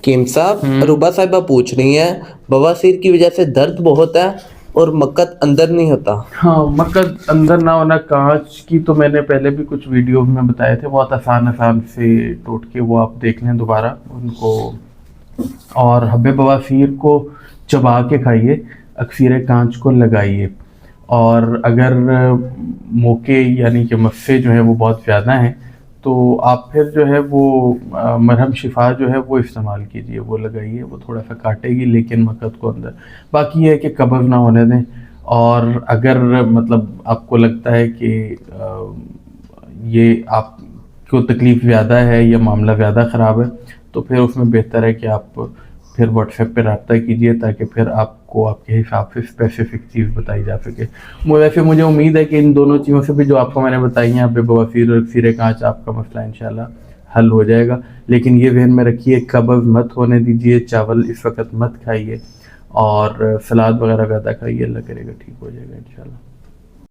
कीम साहब, रूबा साहिबा पूछ रही हैं बवासीर की वजह से दर्द बहुत है और मक्कत अंदर नहीं होता। हाँ, मकद अंदर ना होना, कांच की तो मैंने पहले भी कुछ वीडियो में बताए थे, बहुत आसान आसान से टोटके, वो आप देख लें दोबारा उनको। और हब्बे बवासीर को चबा के खाइए, अक्सीर कांच को लगाइए। और अगर मोके यानी कि मस्से जो है वो बहुत ज़्यादा हैं, तो आप फिर जो है वो मरहम शिफा जो है वो इस्तेमाल कीजिए, वो लगाइए, वो थोड़ा सा काटेगी लेकिन मकद को अंदर। बाकी ये है कि कब्ज़ ना होने दें। और अगर मतलब आपको लगता है कि ये आपको तकलीफ़ ज़्यादा है या मामला ज़्यादा ख़राब है, तो फिर उसमें बेहतर है कि आप फिर व्हाट्सएप पे रब्ता कीजिए, ताकि फिर आपको आपके हिसाब से स्पेसिफिक चीज़ बताई जा सके। वैसे मुझे उम्मीद है कि इन दोनों चीज़ों से भी जो आपको मैंने बताई हैं, अब बवासीर और सिरे कांच, आपका मसला इंशाल्लाह हल हो जाएगा। लेकिन ये ज़हन में रखिए, कब्ज़ मत होने दीजिए, चावल इस वक्त मत खाइए, और सलाद वगैरह ज़्यादा खाइए, अल्लाह करेगा ठीक हो जाएगा इंशाल्लाह।